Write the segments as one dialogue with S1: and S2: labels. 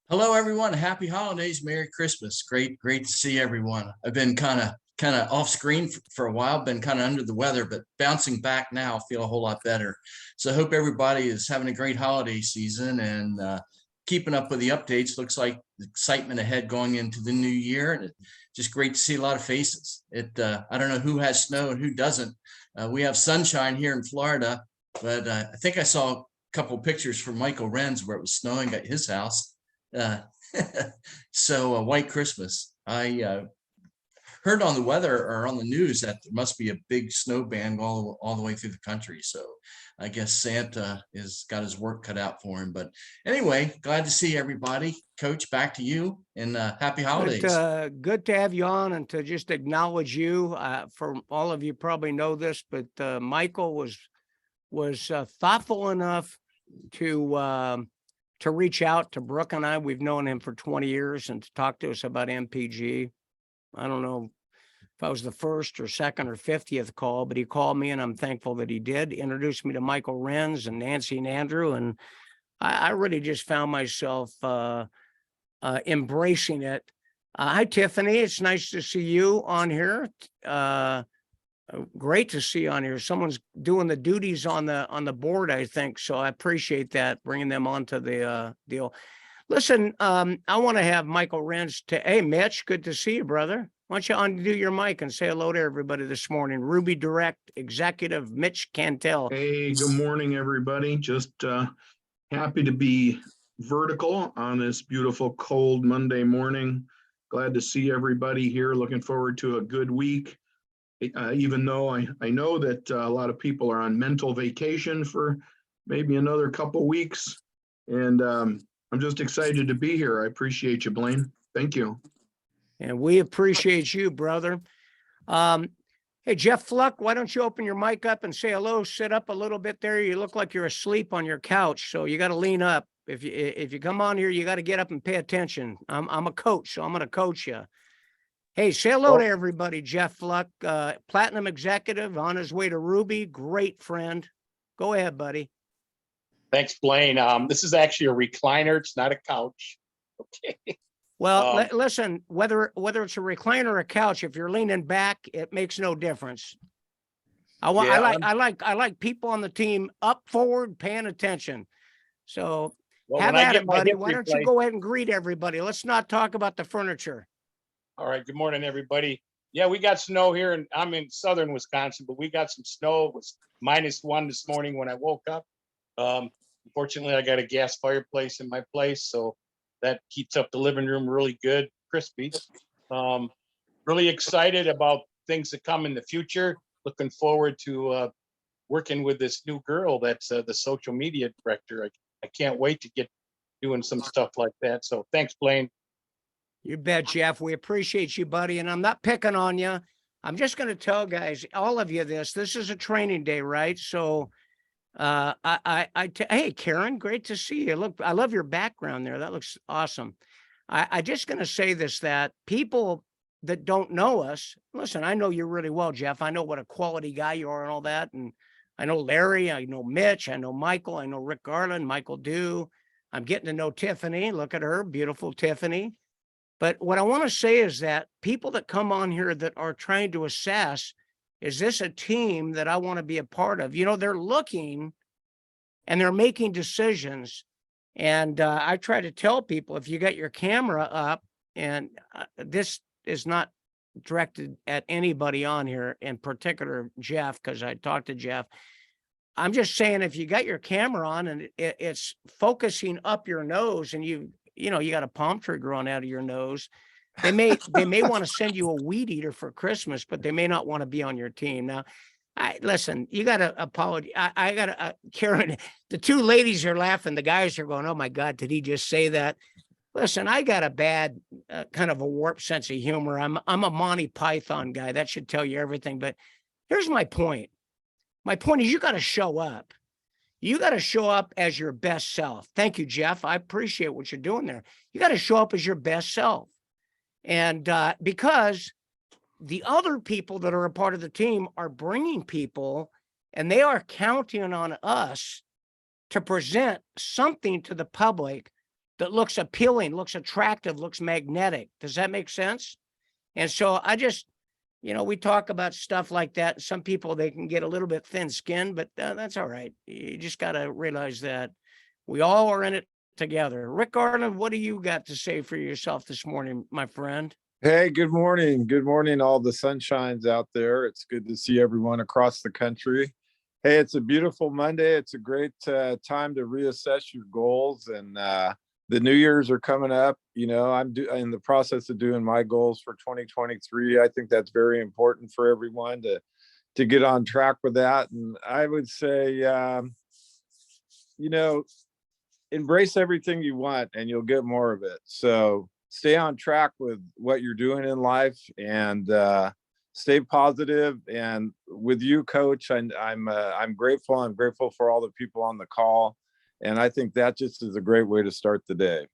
S1: Hello, everyone. Happy holidays. Merry Christmas. Great to see everyone. I've been kind of off screen for a while, been kind of under the weather, but bouncing back now, feel a whole lot better. So I hope everybody is having a great holiday season and keeping up with the updates. Looks like the excitement ahead going into the new year, and it's just great to see a lot of faces. I don't know who has snow and who doesn't. We have sunshine here in Florida, but I think I saw a couple pictures from Michael Renz where it was snowing at his house. uh, so White Christmas. I heard on the weather or on the news that there must be a big snow ban all the way through the country. So I guess Santa is got his work cut out for him. But anyway, glad to see everybody. Coach, back to you, and happy holidays.
S2: Good to have you on and to just acknowledge you. For all of you probably know this, but Michael was thoughtful enough to reach out to Brooke and I. We've known him for 20 years, and to talk to us about MPG. I don't know if I was the first or second or 50th call, but he called me, and I'm thankful that he did. Introduced me to Michael Renz and Nancy and Andrew, and I really just found myself embracing it. Hi, Tiffany. It's nice to see you on here. Great to see you on here. Someone's doing the duties on the board, I think. So I appreciate that, bringing them onto the deal. Listen, I want to have Michael Renz hey, Mitch, good to see you, brother. Why don't you undo your mic and say hello to everybody this morning? Ruby Direct Executive Mitch Cantel.
S3: Hey, good morning, everybody. Just happy to be vertical on this beautiful cold Monday morning. Glad to see everybody here. Looking forward to a good week. Even though I know that a lot of people are on mental vacation for maybe another couple weeks. And I'm just excited to be here. I appreciate you, Blaine. Thank you.
S2: And we appreciate you, brother. Hey, Jeff Fluck, why don't you open your mic up and say hello? Sit up a little bit there. You look like you're asleep on your couch, so you got to lean up. If you come on here, you got to get up and pay attention. I'm a coach, so I'm going to coach you. Hey, say hello to everybody. Jeff Fluck, Platinum Executive, on his way to Ruby. Great friend. Go ahead, buddy.
S4: Thanks, Blaine. This is actually a recliner. It's not a couch. Okay.
S2: Well, listen, whether it's a recliner or a couch, if you're leaning back, it makes no difference. I like people on the team up forward, paying attention. So have at it, buddy. Why don't you go ahead and greet everybody? Let's not talk about the furniture.
S4: All right. Good morning, everybody. Yeah, we got snow here, and I'm in southern Wisconsin, but we got some snow. It was -1 this morning when I woke up. Unfortunately, I got a gas fireplace in my place, so that keeps up the living room really good, crispy. Really excited about things that come in the future. Looking forward to working with this new girl that's the social media director. I can't wait to get doing some stuff like that. So thanks, Blaine.
S2: You bet, Jeff. We appreciate you, buddy. And I'm not picking on you. I'm just going to tell guys, all of you this is a training day, right? So hey, Karen, great to see you. Look, I love your background there. That looks awesome. I just going to say this, that people that don't know us, listen, I know you really well, Jeff. I know what a quality guy you are and all that. And I know Larry, I know Mitch, I know Michael, I know Rick Garland, Michael Dew. I'm getting to know Tiffany. Look at her, beautiful Tiffany. But what I want to say is that people that come on here that are trying to assess, is this a team that I want to be a part of? You know, they're looking and they're making decisions. And I try to tell people, if you got your camera up, and this is not directed at anybody on here, in particular, Jeff, because I talked to Jeff. I'm just saying, if you got your camera on and it's focusing up your nose, and you got a palm tree growing out of your nose, they may want to send you a weed eater for Christmas, but they may not want to be on your team. Now, listen, you got to apologize. I got to, Karen, the two ladies are laughing. The guys are going, oh my God, did he just say that? Listen, I got a bad kind of a warped sense of humor. I'm a Monty Python guy. That should tell you everything. But here's my point. My point is, you got to show up. You got to show up as your best self. Thank you, Jeff. I appreciate what you're doing there. You got to show up as your best self. And because the other people that are a part of the team are bringing people, and they are counting on us to present something to the public that looks appealing, looks attractive, looks magnetic. Does that make sense? And so I just, we talk about stuff like that. Some people, they can get a little bit thin skinned, but that's all right. You just got to realize that we all are in it together. Rick Garland, what do you got to say for yourself this morning, my friend?
S5: Hey, good morning. Good morning, all the sunshines out there. It's good to see everyone across the country. Hey, it's a beautiful Monday. It's a great time to reassess your goals, and the New Year's are coming up. I'm in the process of doing my goals for 2023. I think that's very important for everyone to get on track with that. And I would say, embrace everything you want and you'll get more of it. So stay on track with what you're doing in life, and stay positive. And with you, Coach, I'm grateful. I'm grateful for all the people on the call. And I think that just is a great way to start the day.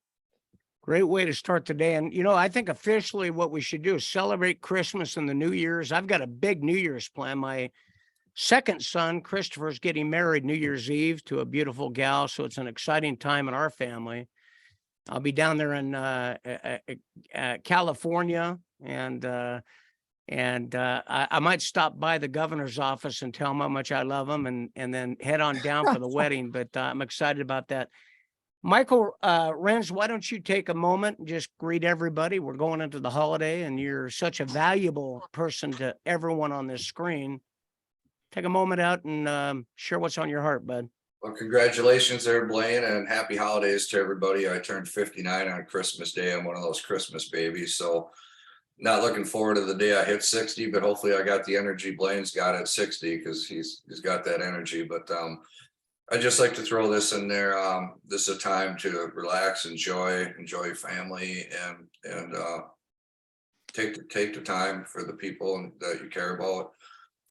S2: Great way to start the day. And, I think officially what we should do is celebrate Christmas and the New Year's. I've got a big New Year's plan. My second son, Christopher's getting married New Year's Eve to a beautiful gal. So it's an exciting time in our family. I'll be down there in California, and I might stop by the governor's office and tell him how much I love him, and then head on down for the wedding. But I'm excited about that. Michael Renz, why don't you take a moment and just greet everybody? We're going into the holiday, and you're such a valuable person to everyone on this screen. Take a moment out and share what's on your heart, bud.
S6: Well, congratulations there, Blaine, and happy holidays to everybody. I turned 59 on Christmas Day. I'm one of those Christmas babies, so not looking forward to the day I hit 60, but hopefully I got the energy Blaine's got at 60, because he's got that energy. But I just like to throw this in there. This is a time to relax, enjoy family, and take the time for the people that you care about.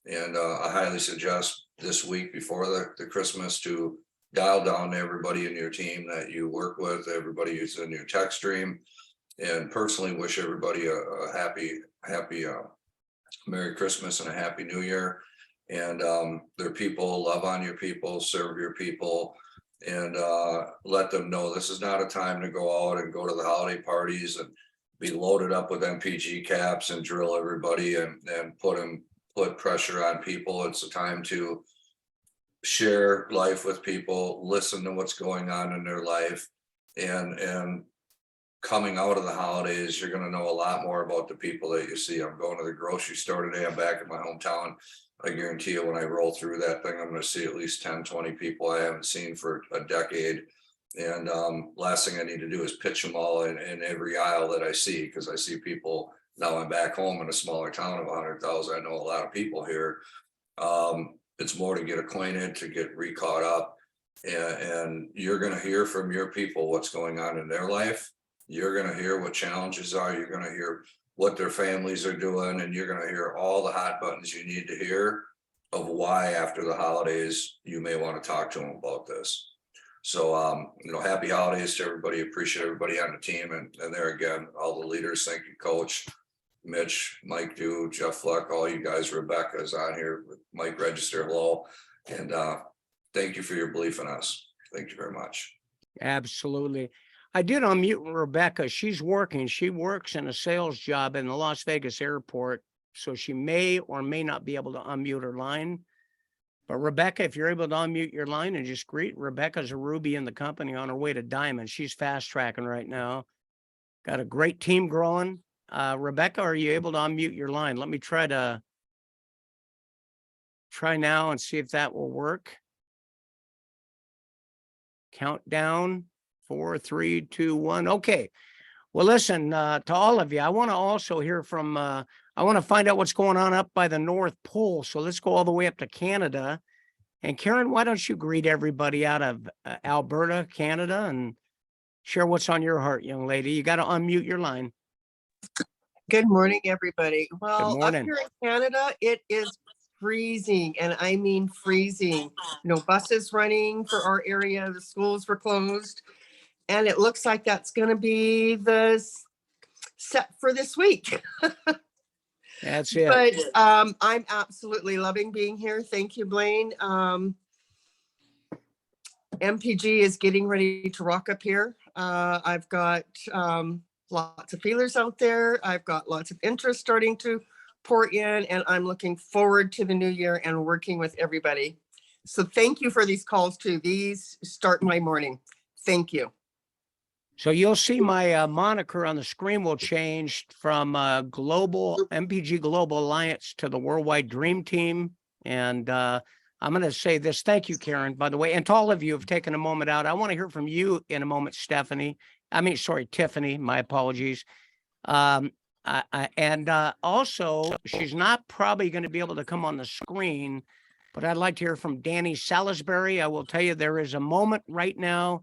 S6: And I highly suggest this week before the Christmas to dial down everybody in your team that you work with, everybody who's in your text stream, and personally wish everybody a happy Merry Christmas and a Happy New Year. And their people, love on your people, serve your people, and let them know this is not a time to go out and go to the holiday parties and be loaded up with MPG caps and drill everybody and put pressure on people. It's a time to share life with people, listen to what's going on in their life, and coming out of the holidays, you're going to know a lot more about the people that you see. I'm going to the grocery store today. I'm back in my hometown. I guarantee you when I roll through that thing, I'm going to see at least 10, 20 people I haven't seen for a decade. And last thing I need to do is pitch them all in every aisle that I see, because I see people. Now I'm back home in a smaller town of 100,000. I know a lot of people here. It's more to get acquainted, to get re-caught up, and you're going to hear from your people what's going on in their life. You're going to hear what challenges are. You're going to hear what their families are doing, and you're going to hear all the hot buttons you need to hear of why after the holidays you may want to talk to them about this. So, happy holidays to everybody. Appreciate everybody on the team, and there again, all the leaders. Thank you, Coach Mitch, Mike, Jeff Fleck, all you guys. Rebecca's on here with Mike Register. Hello, and thank you for your belief in us. Thank you very much.
S2: Absolutely. I did unmute Rebecca. She's working. She works in a sales job in the Las Vegas airport, so she may or may not be able to unmute her line. But Rebecca, if you're able to unmute your line and just greet, Rebecca's a Ruby in the company on her way to Diamond. She's fast tracking right now. Got a great team growing. Rebecca, are you able to unmute your line? Let me try now and see if that will work. Countdown. 4, 3, 2, 1. Okay. Well, listen, to all of you, I want to also hear from, I want to find out what's going on up by the North Pole. So let's go all the way up to Canada. And Karen, why don't you greet everybody out of Alberta, Canada, and share what's on your heart, young lady. You got to unmute your line.
S7: Good morning, everybody. Well, up
S2: morning.
S7: here in Canada, it is freezing, and I mean freezing. Buses running for our area, the schools were closed. And it looks like that's going to be the set for this week.
S2: That's it.
S7: But I'm absolutely loving being here. Thank you, Blaine. MPG is getting ready to rock up here. I've got lots of feelers out there. I've got lots of interest starting to pour in, and I'm looking forward to the new year and working with everybody. So thank you for these calls too. These start my morning. Thank you.
S2: So you'll see my moniker on the screen will change from Global MPG Global Alliance to the Worldwide Dream Team. And I'm going to say this. Thank you, Karen, by the way. And to all of you who've taken a moment out, I want to hear from you in a moment, Tiffany. My apologies. Also, she's not probably going to be able to come on the screen, but I'd like to hear from Danny Salisbury. I will tell you, there is a moment right now,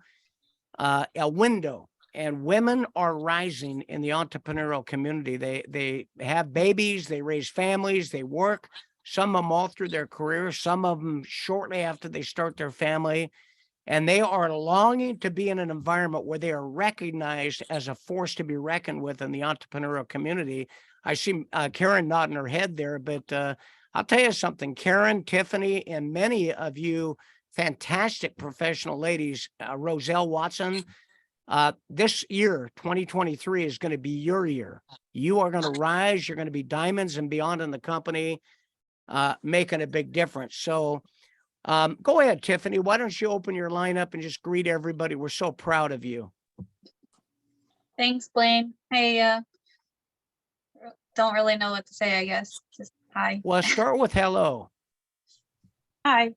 S2: a window, and women are rising in the entrepreneurial community. They have babies, they raise families, they work. Some of them all through their career, some of them shortly after they start their family, and they are longing to be in an environment where they are recognized as a force to be reckoned with in the entrepreneurial community. I see Karen nodding her head there, but I'll tell you something, Karen, Tiffany, and many of you fantastic professional ladies, Roselle Watson, this year, 2023, is going to be your year. You are going to rise. You're going to be diamonds and beyond in the company, making a big difference. So go ahead, Tiffany. Why don't you open your lineup and just greet everybody? We're so proud of you.
S8: Thanks, Blaine. Hey, don't really know what to say, I guess. Just hi.
S2: Well, start with hello.
S8: Hi.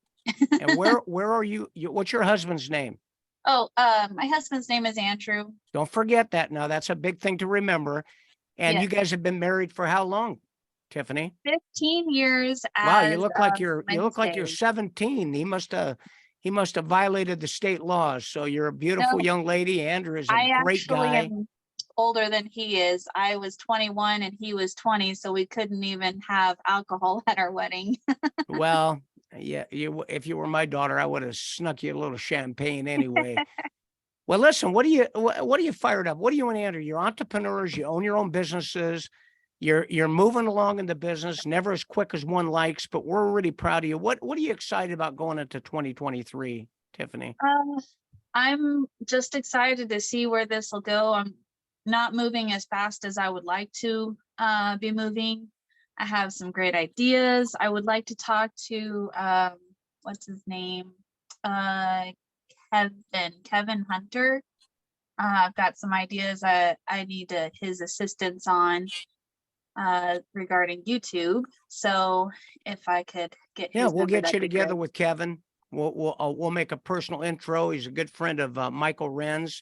S2: And where are you? What's your husband's name?
S8: Oh, my husband's name is Andrew.
S2: Don't forget that now. That's a big thing to remember. And you
S8: Yes.
S2: guys have been married for how long, Tiffany?
S8: 15 years.
S2: Wow, you
S8: as
S2: look like
S8: of
S2: you're 17. He must have violated the state laws. So you're a beautiful
S8: No,
S2: young lady. Andrew is a
S8: I
S2: great
S8: actually
S2: guy.
S8: am older than he is. I was 21 and he was 20, so we couldn't even have alcohol at our wedding.
S2: Well, yeah, if you were my daughter, I would have snuck you a little champagne anyway. Well, listen, what are you fired up? What are you and Andrew? You're entrepreneurs, you own your own businesses, you're moving along in the business, never as quick as one likes, but we're really proud of you. What are you excited about going into 2023, Tiffany?
S8: I'm just excited to see where this will go. I'm not moving as fast as I would like to be moving. I have some great ideas. I would like to talk to what's his name? Kevin Hunter. I've got some ideas I need his assistance on regarding YouTube. So if I could get his
S2: We'll
S8: number,
S2: get
S8: that'd
S2: you
S8: be
S2: together
S8: great.
S2: with Kevin. We'll make a personal intro. He's a good friend of Michael Renz.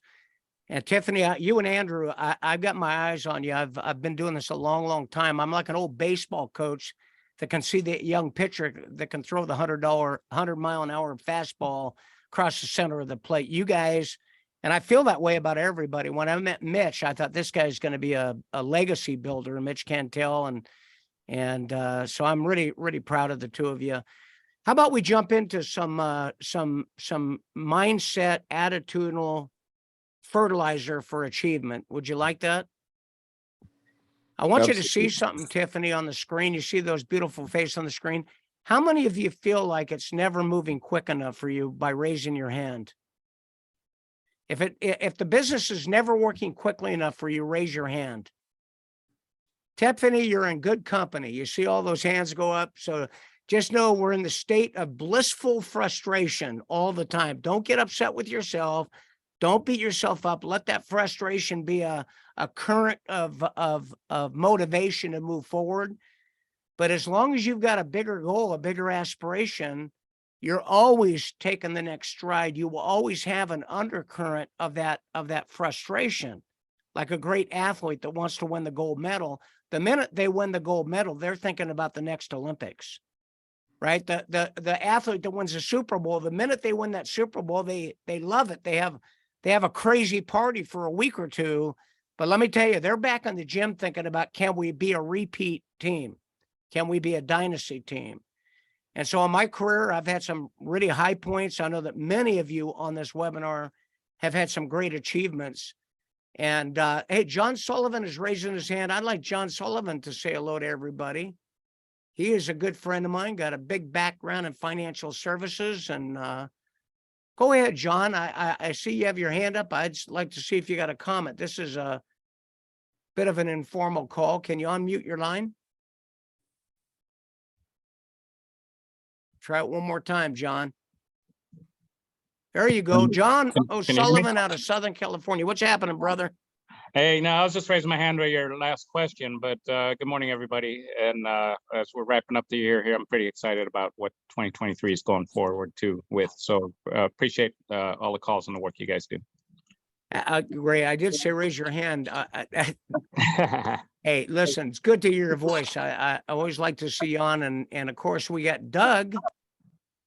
S2: And Tiffany, you and Andrew, I've got my eyes on you. I've been doing this a long, long time. I'm like an old baseball coach that can see the young pitcher that can throw the 100-mile-an-hour fastball across the center of the plate. You guys, and I feel that way about everybody. When I met Mitch, I thought this guy's going to be a legacy builder, Mitch Cantel, and so I'm really, really proud of the two of you. How about we jump into some mindset, attitudinal fertilizer for achievement? Would you like that? I want you to see something, Tiffany, on the screen. You see those beautiful faces on the screen. How many of you feel like it's never moving quick enough for you by raising your hand? If the business is never working quickly enough for you, raise your hand. Tiffany, you're in good company. You see all those hands go up. So just know we're in the state of blissful frustration all the time. Don't get upset with yourself. Don't beat yourself up. Let that frustration be a current of motivation to move forward. But as long as you've got a bigger goal, a bigger aspiration, you're always taking the next stride. You will always have an undercurrent of that frustration. Like a great athlete that wants to win the gold medal, the minute they win the gold medal, they're thinking about the next Olympics, right? The athlete that wins the Super Bowl, the minute they win that Super Bowl, they love it. They have a crazy party for a week or two. But let me tell you, they're back in the gym thinking about, can we be a repeat team? Can we be a dynasty team? And so in my career, I've had some really high points. I know that many of you on this webinar have had some great achievements. And hey, John Sullivan is raising his hand. I'd like John Sullivan to say hello to everybody. He is a good friend of mine, got a big background in financial services, and Go ahead, John. I see you have your hand up. I'd just like to see if you got a comment. This is a bit of an informal call. Can you unmute your line? Try it one more time, John. There you go. John
S9: Can you hear me?
S2: O'Sullivan out of Southern California. What's happening, brother?
S9: Hey, no, I was just raising my hand with your last question, but good morning, everybody. And as we're wrapping up the year here, I'm pretty excited about what 2023 is going forward to with. So appreciate all the calls and the work you guys do.
S2: Ray, I did say raise your hand. Hey, listen, it's good to hear your voice. I always like to see you on, and of course we got Doug.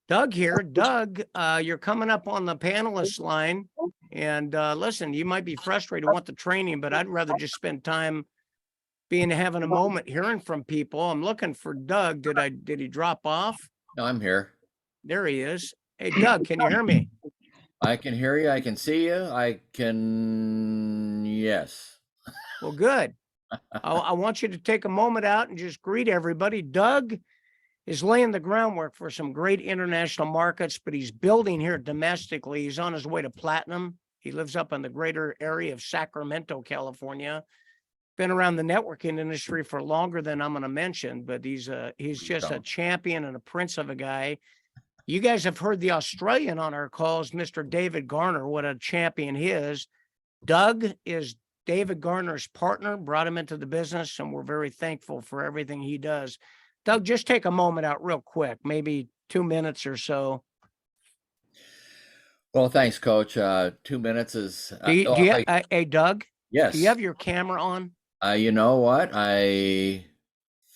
S2: Doug here. Doug, you're coming up on the panelist line. And listen, you might be frustrated, want the training, but I'd rather just spend time having a moment hearing from people. I'm looking for Doug. Did he drop off?
S10: No, I'm here.
S2: There he is. Hey, Doug, can you hear me?
S10: I can hear you. I can see you. Yes.
S2: Well, good. I want you to take a moment out and just greet everybody. Doug is laying the groundwork for some great international markets, but he's building here domestically. He's on his way to platinum. He lives up in the greater area of Sacramento, California. Been around the networking industry for longer than I'm going to mention, but he's just a champion and a prince of a guy. You guys have heard the Australian on our calls, Mr. David Garner, what a champion he is. Doug is David Garner's partner, brought him into the business, and we're very thankful for everything he does. Doug, just take a moment out real quick, maybe 2 minutes or so.
S10: Well, thanks, Coach. 2 minutes is.
S2: Hey, Doug?
S10: Yes.
S2: Do you have your camera on?
S10: You know what? I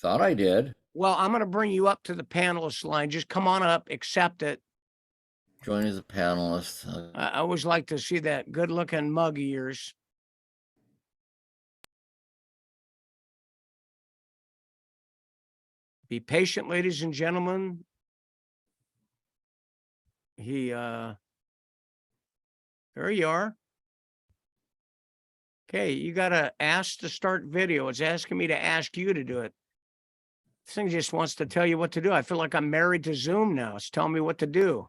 S10: thought I did.
S2: Well, I'm going to bring you up to the panelist line. Just come on up, accept it.
S10: Join as a panelist.
S2: I always like to see that good-looking mug of yours. Be patient, ladies and gentlemen. There you are. Okay, you got to ask to start video. It's asking me to ask you to do it. This thing just wants to tell you what to do. I feel like I'm married to Zoom now. It's telling me what to do.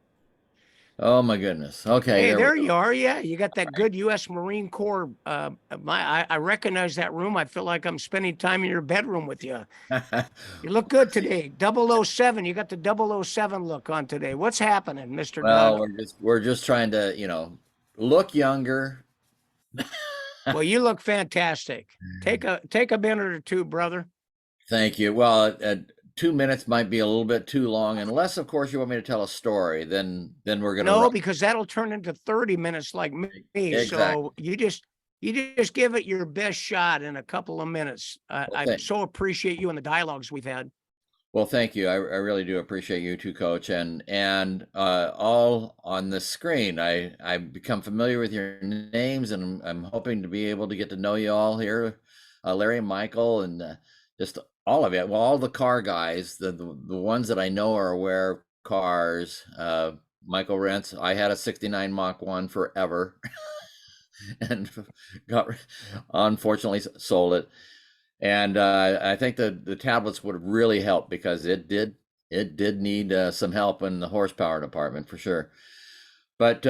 S10: Oh my goodness. Okay.
S2: Hey, there you are. Yeah, you got that good U.S. Marine Corps. I recognize that room. I feel like I'm spending time in your bedroom with you. You look good today. 007. You got the 007 look on today. What's happening, Mr.
S10: Well,
S2: Doug?
S10: we're just trying to, look younger.
S2: Well, you look fantastic. Take a minute or two, brother.
S10: Thank you. Well, 2 minutes might be a little bit too long, unless, of course, you want me to tell a story. Then we're gonna.
S2: No, because that'll turn into 30 minutes like me.
S10: Exactly.
S2: So you just give it your best shot in a couple of minutes. I so appreciate you and the dialogues we've had.
S10: Well, thank you. I really do appreciate you too, Coach. And all on the screen, I become familiar with your names, and I'm hoping to be able to get to know you all here, Larry and Michael, and just all of it. Well, all the car guys, the ones that I know are aware of cars. Michael Rentz, I had a '69 Mach 1 forever, and unfortunately sold it. And I think the tablets would have really helped, because it did need some help in the horsepower department for sure. But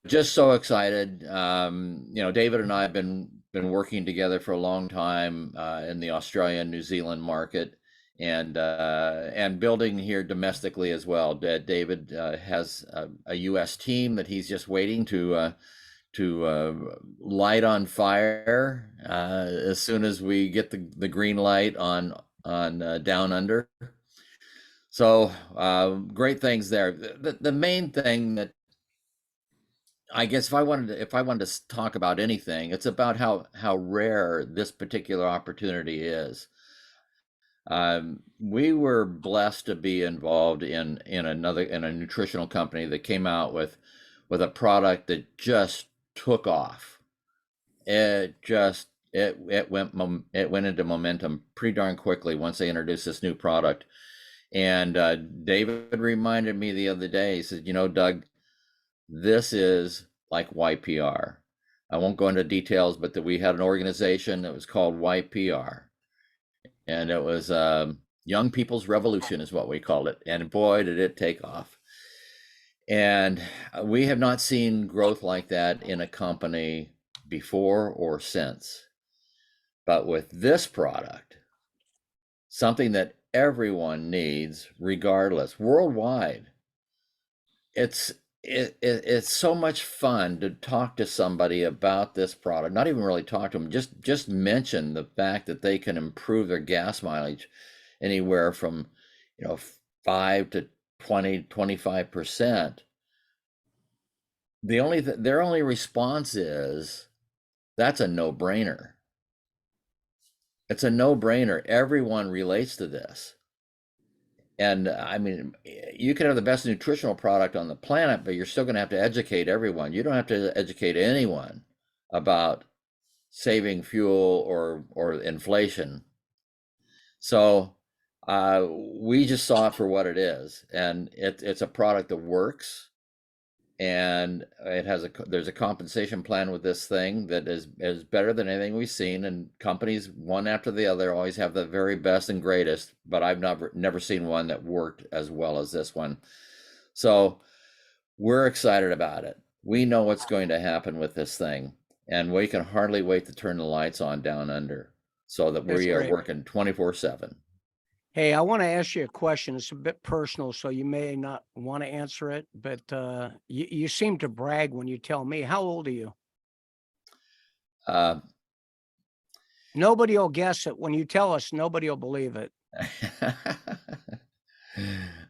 S10: just so excited. David and I have been working together for a long time in the Australian, New Zealand market, and building here domestically as well. David has a U.S. team that he's just waiting to light on fire as soon as we get the green light on Down Under. So great things there. The main thing that I guess if I wanted to talk about anything, it's about how rare this particular opportunity is. We were blessed to be involved in a nutritional company that came out with a product that just took off. It went into momentum pretty darn quickly once they introduced this new product. And David reminded me the other day. He said, Doug, this is like YPR. I won't go into details, but that we had an organization that was called YPR, and it was Young People's Revolution is what we called it. And boy, did it take off. And we have not seen growth like that in a company before or since. But with this product, something that everyone needs regardless, worldwide, it's so much fun to talk to somebody about this product. Not even really talk to them, just mention the fact that they can improve their gas mileage anywhere from 5 to 20-25%. Their only response is, that's a no-brainer. It's a no-brainer. Everyone relates to this. And I mean, you can have the best nutritional product on the planet, but you're still going to have to educate everyone. You don't have to educate anyone about saving fuel or inflation. So we just saw it for what it is, and it's a product that works. And there's a compensation plan with this thing that is better than anything we've seen. And companies, one after the other, always have the very best and greatest, but I've never seen one that worked as well as this one. So we're excited about it. We know what's going to happen with this thing, and we can hardly wait to turn the lights on down under, so that we are working 24/7.
S2: Hey, I want to ask you a question. It's a bit personal, so you may not want to answer it, but you seem to brag when you tell me. How old are you? Nobody will guess it. When you tell us, nobody will believe it.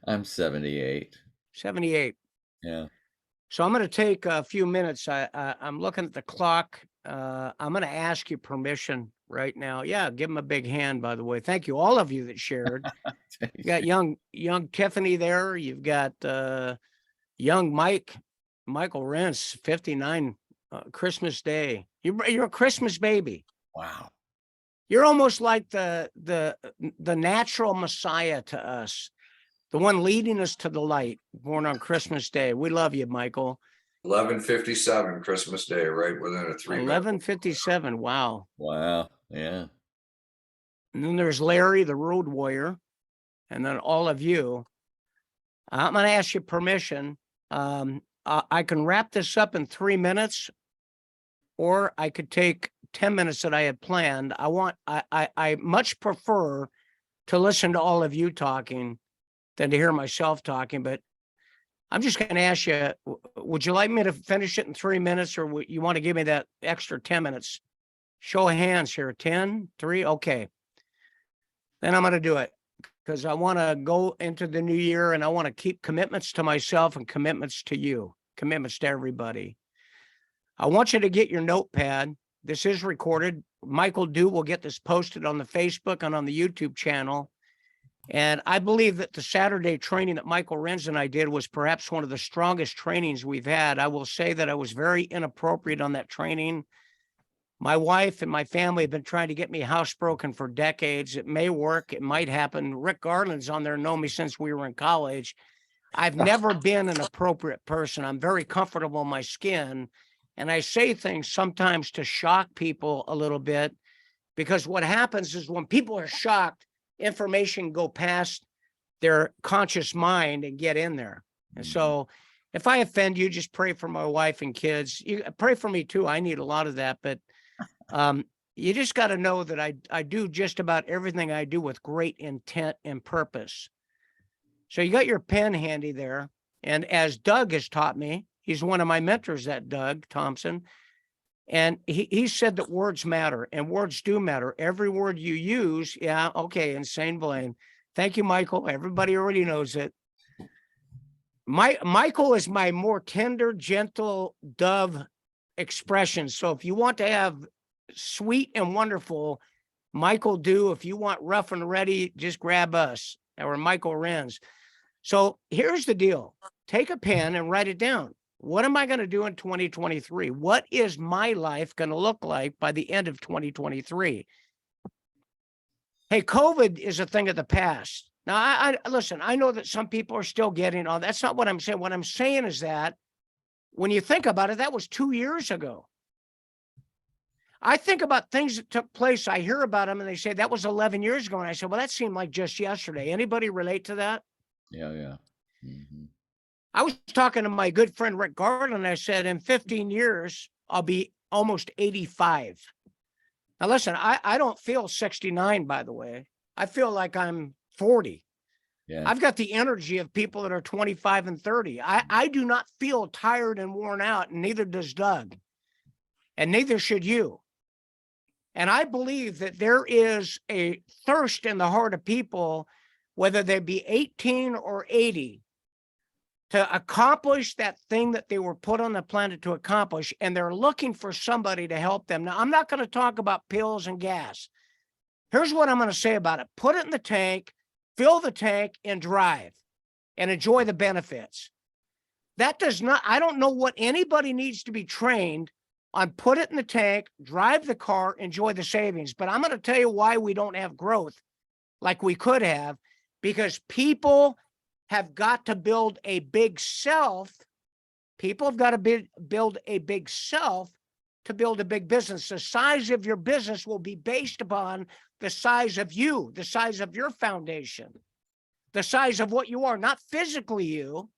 S10: I'm 78.
S2: 78.
S10: Yeah.
S2: So I'm going to take a few minutes. I'm looking at the clock. I'm going to ask you permission right now. Yeah, give him a big hand, by the way. Thank you, all of you that shared. You got young Tiffany there. You've got young Michael Rentz, 59, Christmas Day. You're a Christmas baby.
S10: Wow.
S2: You're almost like the natural Messiah to us, the one leading us to the light, born on Christmas Day. We love you, Michael.
S6: 11:57 Christmas Day, right within a 3 minute.
S2: 11:57. Wow.
S10: Wow. Yeah.
S2: And then there's Larry, the road warrior, and then all of you. I'm going to ask you permission. I can wrap this up in 3 minutes, or I could take 10 minutes that I had planned. I much prefer to listen to all of you talking than to hear myself talking, but I'm just going to ask you, would you like me to finish it in 3 minutes, or you want to give me that extra 10 minutes? Show of hands here. 10, 3. Okay. Then I'm going to do it, because I want to go into the new year, and I want to keep commitments to myself and commitments to you, commitments to everybody. I want you to get your notepad. This is recorded. Michael Dew will get this posted on the Facebook and on the YouTube channel. And I believe that the Saturday training that Michael Renz and I did was perhaps one of the strongest trainings we've had. I will say that I was very inappropriate on that training. My wife and my family have been trying to get me housebroken for decades. It may work. It might happen. Rick Garland's on there, known me since we were in college. I've never been an appropriate person. I'm very comfortable in my skin. And I say things sometimes to shock people a little bit, because what happens is when people are shocked, information go past their conscious mind and get in there. And so if I offend you, just pray for my wife and kids. You pray for me too. I need a lot of that, but you just got to know that I do just about everything I do with great intent and purpose. So you got your pen handy there. And as Doug has taught me, he's one of my mentors, that Doug Thompson. And he said that words matter, and words do matter. Every word you use. Yeah. Okay. Insane Blaine. Thank you, Michael. Everybody already knows it. Michael is my more tender, gentle dove expression. So if you want to have sweet and wonderful, Michael Dew. If you want rough and ready, just grab us, or Michael Renz. So here's the deal. Take a pen and write it down. What am I going to do in 2023? What is my life going to look like by the end of 2023? Hey, COVID is a thing of the past. Now, I listen, I know that some people are still getting on. That's not what I'm saying. What I'm saying is that when you think about it, that was 2 years ago. I think about things that took place. I hear about them and they say that was 11 years ago. And I said, well, that seemed like just yesterday. Anybody relate to that?
S10: Yeah. Yeah. Mm-hmm.
S2: I was talking to my good friend Rick Garland. I said, in 15 years, I'll be almost 85. Now, listen, I don't feel 69, by the way. I feel like I'm 40.
S10: Yeah.
S2: I've got the energy of people that are 25 and 30. I do not feel tired and worn out, and neither does Doug. And neither should you. And I believe that there is a thirst in the heart of people, whether they be 18 or 80, to accomplish that thing that they were put on the planet to accomplish. And they're looking for somebody to help them. Now, I'm not going to talk about pills and gas. Here's what I'm going to say about it. Put it in the tank, fill the tank, and drive, and enjoy the benefits. That does not, I don't know what anybody needs to be trained on. Put it in the tank, drive the car, enjoy the savings. But I'm going to tell you why we don't have growth like we could have, because people have got to build a big self. People have got to build a big self to build a big business. The size of your business will be based upon the size of you, the size of your foundation, the size of what you are, not physically you.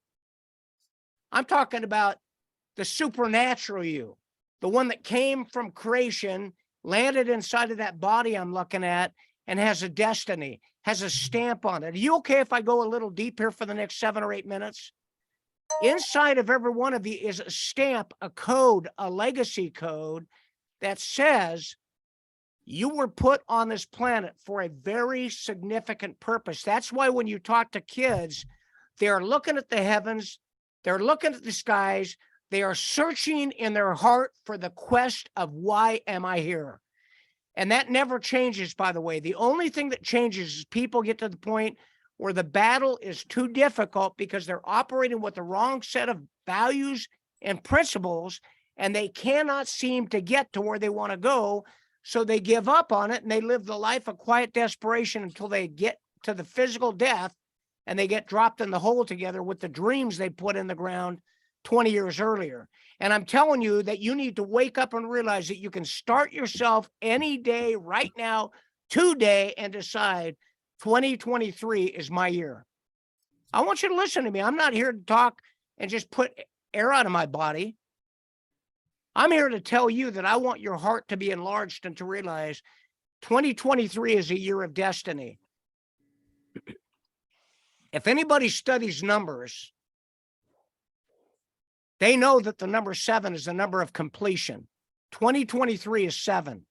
S2: I'm talking about the supernatural you, the one that came from creation, landed inside of that body I'm looking at, and has a destiny, has a stamp on it. Are you okay if I go a little deep here for the next 7 or 8 minutes? Inside of every one of you is a stamp, a code, a legacy code that says you were put on this planet for a very significant purpose. That's why when you talk to kids, they're looking at the heavens, they're looking at the skies, they are searching in their heart for the quest of why am I here? And that never changes, by the way. The only thing that changes is people get to the point where the battle is too difficult because they're operating with the wrong set of values and principles, and they cannot seem to get to where they want to go. So they give up on it and they live the life of quiet desperation until they get to the physical death and they get dropped in the hole together with the dreams they put in the ground 20 years earlier. And I'm telling you that you need to wake up and realize that you can start yourself any day right now, today, and decide 2023 is my year. I want you to listen to me. I'm not here to talk and just put air out of my body. I'm here to tell you that I want your heart to be enlarged and to realize 2023 is a year of destiny. If anybody studies numbers, they know that the number 7 is the number of completion. 2023 is 7.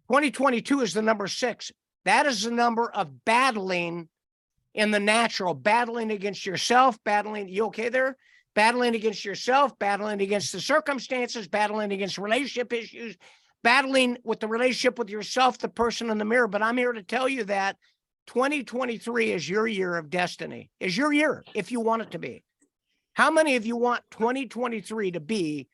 S2: 2022 is the number 6. That is the number of battling in the natural, battling against yourself, battling, you okay there? Battling against yourself, battling against the circumstances, battling against relationship issues, battling with the relationship with yourself, the person in the mirror. But I'm here to tell you that 2023 is your year of destiny, is your year, if you want it to be. How many of you want 2023 to be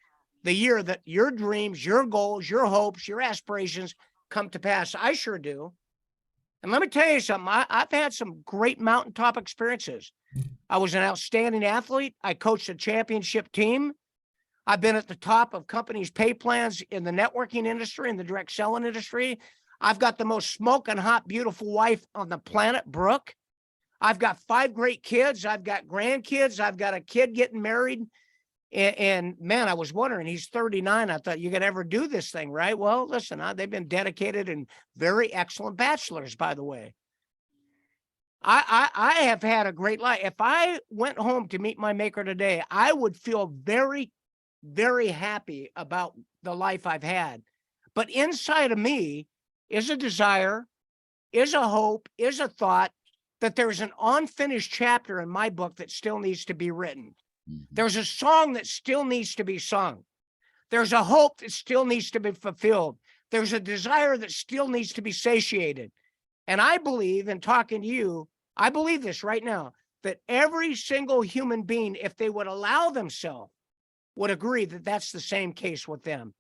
S2: the year that your dreams, your goals, your hopes, your aspirations come to pass? I sure do. And let me tell you something. I've had some great mountaintop experiences. I was an outstanding athlete. I coached a championship team. I've been at the top of companies' pay plans in the networking industry, in the direct selling industry. I've got the most smoking hot, beautiful wife on the planet, Brooke. I've got 5 great kids. I've got grandkids. I've got a kid getting married. And man, I was wondering, he's 39. I thought, you could ever do this thing, right? Well, listen, they've been dedicated and very excellent bachelors, by the way. I have had a great life. If I went home to meet my maker today, I would feel very, very happy about the life I've had. But inside of me is a desire, is a hope, is a thought that there's an unfinished chapter in my book that still needs to be written. There's a song that still needs to be sung. There's a hope that still needs to be fulfilled. There's a desire that still needs to be satiated. And I believe, in talking to you, I believe this right now, that every single human being, if they would allow themselves, would agree that that's the same case with them.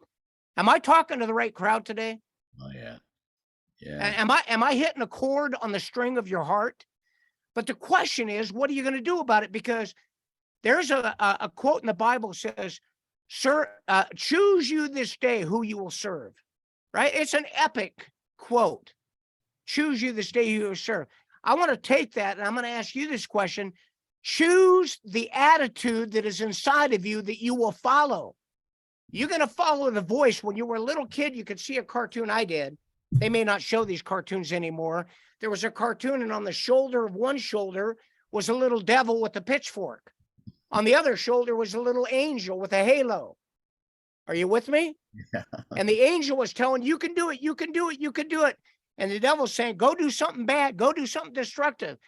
S2: Am I talking to the right crowd today?
S10: Oh, yeah. Yeah.
S2: Am I hitting a chord on the string of your heart? But the question is, what are you going to do about it? Because there's a quote in the Bible says, "Sir, choose you this day who you will serve." Right? It's an epic quote. Choose you this day who you will serve. I want to take that and I'm going to ask you this question. Choose the attitude that is inside of you that you will follow. You're going to follow the voice. When you were a little kid, you could see a cartoon. I did. They may not show these cartoons anymore. There was a cartoon, and on the shoulder of one shoulder was a little devil with a pitchfork. On the other shoulder was a little angel with a halo. Are you with me?
S10: Yeah.
S2: And the angel was telling, you can do it, you can do it, you can do it. And the devil's saying, go do something bad, go do something destructive.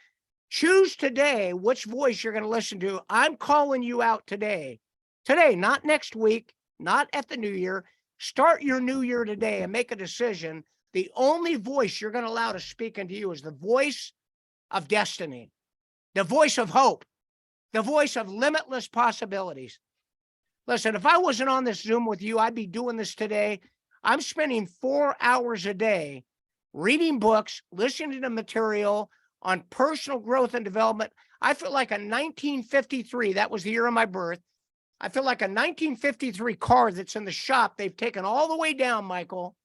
S2: Choose today which voice you're going to listen to. I'm calling you out today. Today, not next week, not at the new year. Start your new year today and make a decision. The only voice you're going to allow to speak into you is the voice of destiny, the voice of hope, the voice of limitless possibilities. Listen, if I wasn't on this Zoom with you, I'd be doing this today. I'm spending 4 hours a day reading books, listening to material on personal growth and development. I feel like a 1953, that was the year of my birth. I feel like a 1953 car that's in the shop. They've taken all the way down, Michael,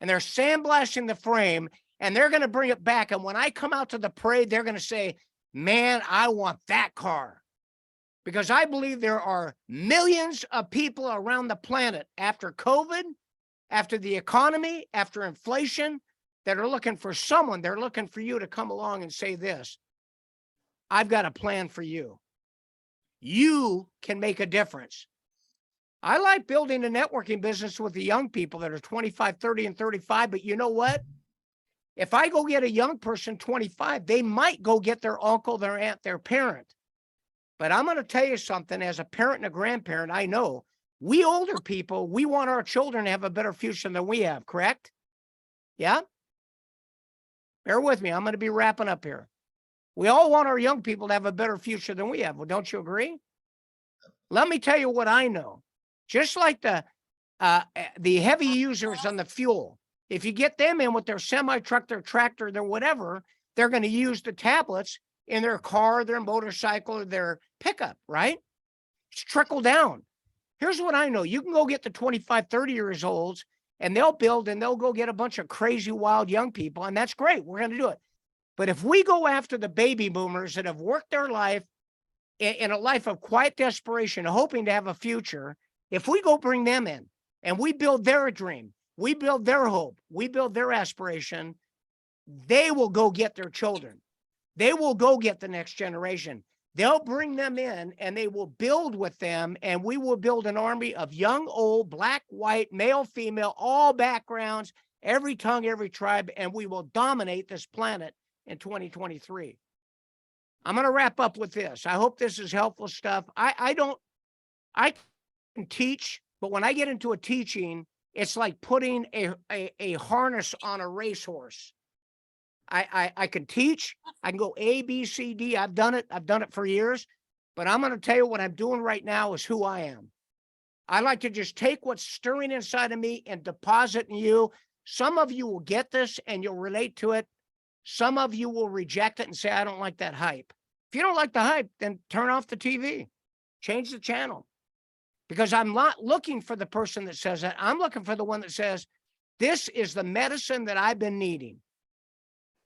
S2: and they're sandblasting the frame, and they're going to bring it back. And when I come out to the parade, they're going to say, man, I want that car. Because I believe there are millions of people around the planet after COVID, after the economy, after inflation, that are looking for someone. They're looking for you to come along and say this: I've got a plan for you. You can make a difference. I like building a networking business with the young people that are 25, 30, and 35. But you know what? If I go get a young person, 25, they might go get their uncle, their aunt, their parent. But I'm going to tell you something, as a parent and a grandparent, I know we older people, we want our children to have a better future than we have, correct? Yeah? Bear with me. I'm going to be wrapping up here. We all want our young people to have a better future than we have. Well, don't you agree? Let me tell you what I know. Just like the heavy users on the fuel, if you get them in with their semi-truck, their tractor, their whatever, they're going to use the tablets in their car, their motorcycle, or their pickup, right? It's trickle down. Here's what I know. You can go get the 25, 30 years olds, and they'll build, and they'll go get a bunch of crazy, wild young people, and that's great. We're going to do it. But if we go after the baby boomers that have worked their life in a life of quiet desperation, hoping to have a future, if we go bring them in and we build their dream, we build their hope, we build their aspiration, they will go get their children. They will go get the next generation. They'll bring them in and they will build with them, and we will build an army of young, old, black, white, male, female, all backgrounds, every tongue, every tribe, and we will dominate this planet in 2023. I'm going to wrap up with this. I hope this is helpful stuff. I can teach, but when I get into a teaching, it's like putting a harness on a racehorse. I can teach, I can go A, B, C, D. I've done it for years, but I'm going to tell you what I'm doing right now is who I am. I like to just take what's stirring inside of me and deposit in you. Some of you will get this and you'll relate to it. Some of you will reject it and say, I don't like that hype. If you don't like the hype, then turn off the TV, change the channel. Because I'm not looking for the person that says that. I'm looking for the one that says, this is the medicine that I've been needing.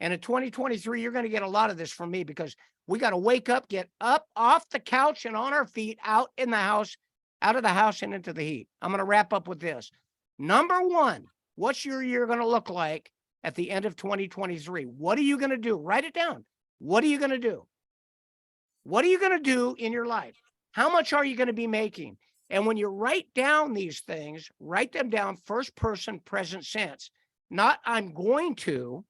S2: And in 2023, you're going to get a lot of this from me, because we got to wake up, get up off the couch and on our feet, out in the house, out of the house and into the heat. I'm going to wrap up with this. Number one, what's your year going to look like at the end of 2023? What are you going to do? Write it down. What are you going to do? What are you going to do in your life? How much are you going to be making? And when you write down these things, write them down first person, present sense. Not I'm going to.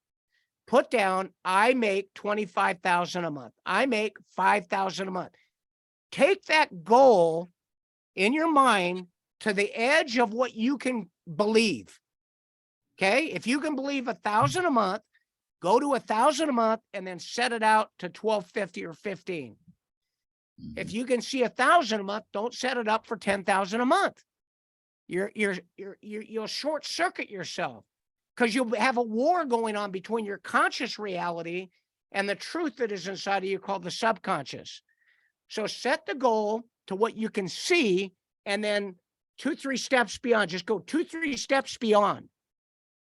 S2: Put down, I make $25,000 a month. I make $5,000 a month. Take that goal in your mind to the edge of what you can believe. Okay. If you can believe 1,000 a month, go to 1,000 a month and then set it out to 1,250 or 15. If you can see 1,000 a month, don't set it up for 10,000 a month. You'll short circuit yourself, because you'll have a war going on between your conscious reality and the truth that is inside of you called the subconscious. So set the goal to what you can see, and then 2-3 steps beyond. Just go 2-3 steps beyond.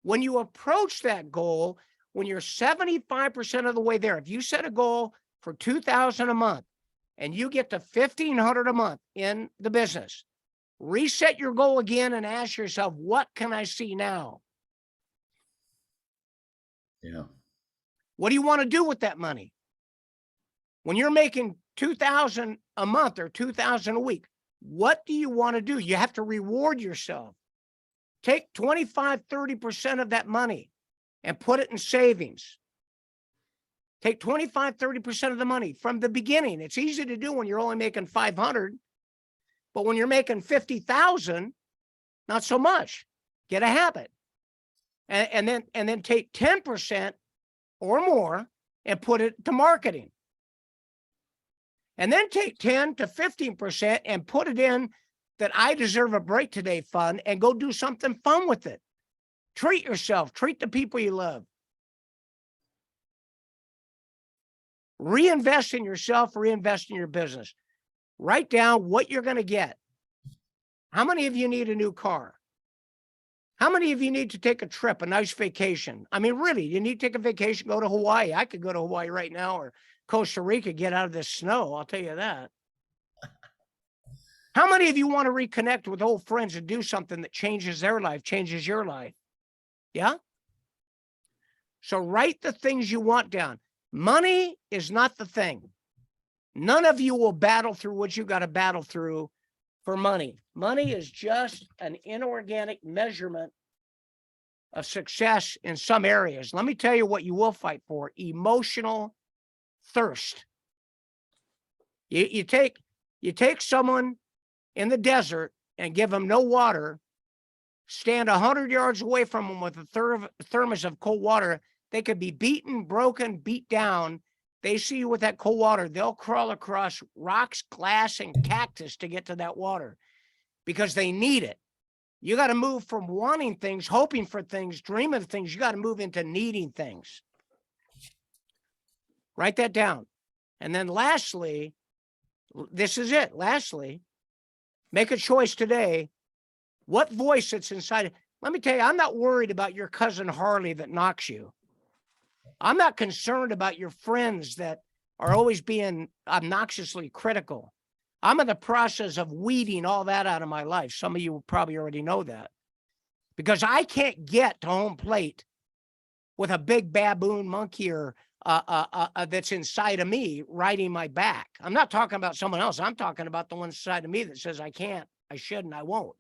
S2: When you approach that goal, when you're 75% of the way there, if you set a goal for $2,000 a month, and you get to $1,500 a month in the business, reset your goal again and ask yourself, what can I see now?
S10: Yeah.
S2: What do you want to do with that money? When you're making $2,000 a month or $2,000 a week, what do you want to do? You have to reward yourself. Take 25, 30% of that money and put it in savings. Take 25, 30% of the money from the beginning. It's easy to do when you're only making 500, but when you're making 50,000, not so much. Get a habit. And then take 10% or more and put it to marketing. And then take 10 to 15% and put it in that I deserve a break today fund and go do something fun with it. Treat yourself, treat the people you love. Reinvest in yourself, reinvest in your business. Write down what you're going to get. How many of you need a new car? How many of you need to take a trip, a nice vacation? I mean, really, you need to take a vacation, go to Hawaii. I could go to Hawaii right now, or Costa Rica, get out of this snow. I'll tell you that. How many of you want to reconnect with old friends and do something that changes their life, changes your life? Yeah? So write the things you want down. Money is not the thing. None of you will battle through what you got to battle through for money. Money is just an inorganic measurement of success in some areas. Let me tell you what you will fight for: emotional thirst. You take someone in the desert and give them no water, stand 100 yards away from them with a thermos of cold water. They could be beaten, broken, beat down. They see you with that cold water, they'll crawl across rocks, glass, and cactus to get to that water because they need it. You got to move from wanting things, hoping for things, dreaming of things. You got to move into needing things. Write that down. And then lastly, this is it. Lastly, make a choice today. What voice that's inside? Let me tell you, I'm not worried about your cousin Harley that knocks you. I'm not concerned about your friends that are always being obnoxiously critical. I'm in the process of weeding all that out of my life. Some of you probably already know that, because I can't get to home plate with a big baboon monkey or that's inside of me riding my back. I'm not talking about someone else. I'm talking about the one inside of me that says I can't, I shouldn't, I won't.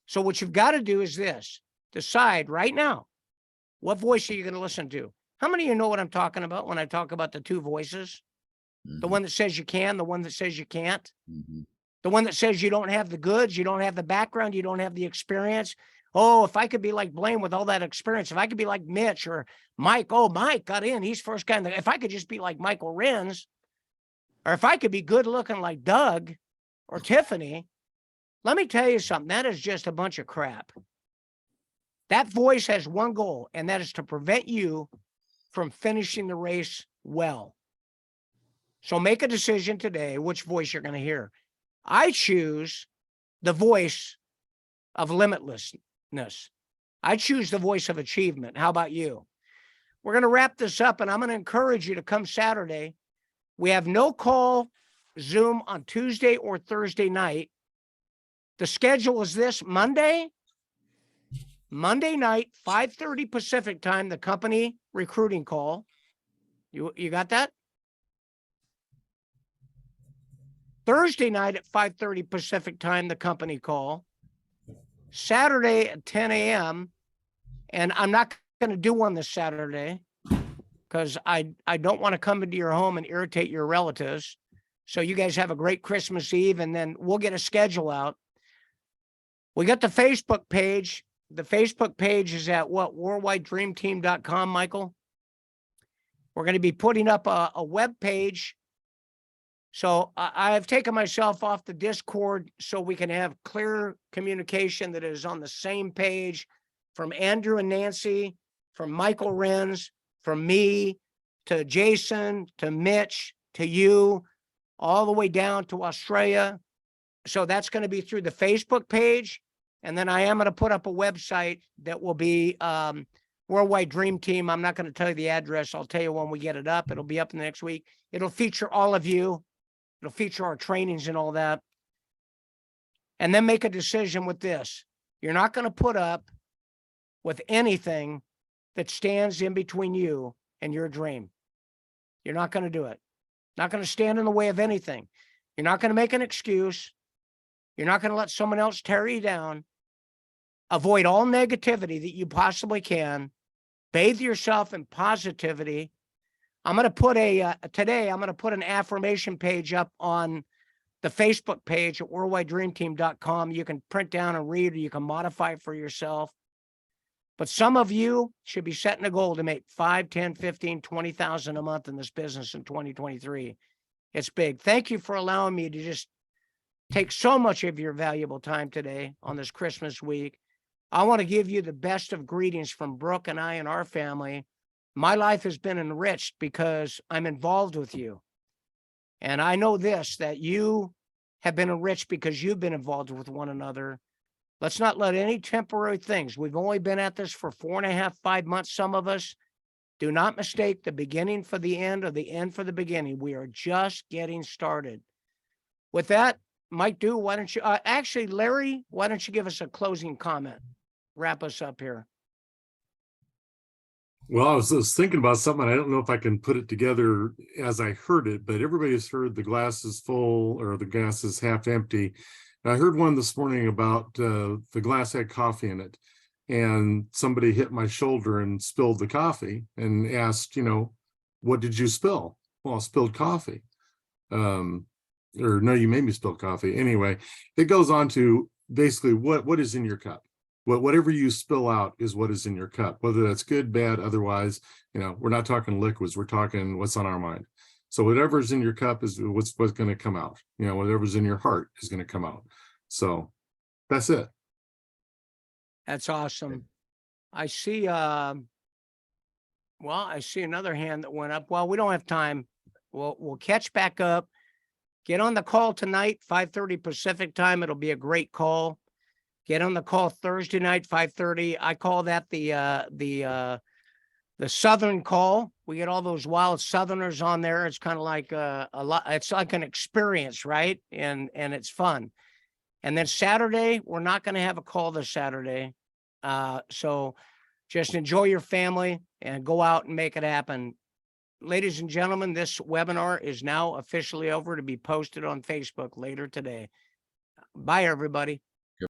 S2: So what you've got to do is this: decide right now, what voice are you going to listen to? How many of you know what I'm talking about when I talk about the two voices? Mm-hmm. The one that says you can, the one that says you can't. Mm-hmm. The one that says you don't have the goods, you don't have the background, you don't have the experience. Oh, if I could be like Blaine with all that experience, if I could be like Mitch or Mike, oh, Mike got in, he's first guy. If I could just be like Michael Renz, or if I could be good looking like Doug or Tiffany, let me tell you something, that is just a bunch of crap. That voice has one goal, and that is to prevent you from finishing the race well. So make a decision today which voice you're going to hear. I choose the voice of limitlessness. I choose the voice of achievement. How about you? We're going to wrap this up, and I'm going to encourage you to come Saturday. We have no call Zoom on Tuesday or Thursday night. The schedule is this: Monday night, 5:30 Pacific time, the company recruiting call. You got that? Thursday night at 5:30 Pacific time, the company call. Saturday at 10 a.m. And I'm not going to do one this Saturday because I don't want to come into your home and irritate your relatives. So you guys have a great Christmas Eve, and then we'll get a schedule out. We got the Facebook page. The Facebook page is at what? worldwidedreamteam.com, Michael. We're going to be putting up a web page. So I've taken myself off the Discord so we can have clear communication that is on the same page from Andrew and Nancy, from Michael Renz, from me, to Jason, to Mitch, to you, all the way down to Australia. So that's going to be through the Facebook page. And then I am going to put up a website that will be Worldwide Dream Team. I'm not going to tell you the address. I'll tell you when we get it up. It'll be up in the next week. It'll feature all of you. It'll feature our trainings and all that. And then make a decision with this. You're not going to put up with anything that stands in between you and your dream. You're not going to do it. Not going to stand in the way of anything. You're not going to make an excuse. You're not going to let someone else tear you down. Avoid all negativity that you possibly can. Bathe yourself in positivity. I'm going to put today, I'm going to put an affirmation page up on the Facebook page at worldwidedreamteam.com. You can print down and read, or you can modify it for yourself. But some of you should be setting a goal to make 5, 10, 15, 20,000 a month in this business in 2023. It's big. Thank you for allowing me to just take so much of your valuable time today on this Christmas week. I want to give you the best of greetings from Brooke and I and our family. My life has been enriched because I'm involved with you. And I know this, that you have been enriched because you've been involved with one another. Let's not let any temporary things. We've only been at this for 4.5, 5 months, some of us. Do not mistake the beginning for the end or the end for the beginning. We are just getting started. With that, Mike Do, why don't you, actually, Larry, why don't you give us a closing comment? Wrap us up here.
S11: Well, I was thinking about something. I don't know if I can put it together as I heard it, but everybody's heard the glass is full or the glass is half empty. And I heard one this morning about the glass had coffee in it, and somebody hit my shoulder and spilled the coffee and asked, what did you spill? Well, I spilled coffee. Or no, you made me spill coffee. Anyway, it goes on to basically what is in your cup. Whatever you spill out is what is in your cup, whether that's good, bad, otherwise, we're not talking liquids, we're talking what's on our mind. So whatever's in your cup is what's going to come out. Whatever's in your heart is going to come out. So that's it.
S2: That's awesome. I see, I see another hand that went up. Well, we don't have time. We'll catch back up. Get on the call tonight, 5:30 Pacific time. It'll be a great call. Get on the call Thursday night, 5:30. I call that the Southern call. We get all those wild Southerners on there. It's kind of like a lot. It's like an experience, right? And it's fun. And then Saturday, we're not going to have a call this Saturday. So just enjoy your family and go out and make it happen. Ladies and gentlemen, this webinar is now officially over, to be posted on Facebook later today. Bye, everybody.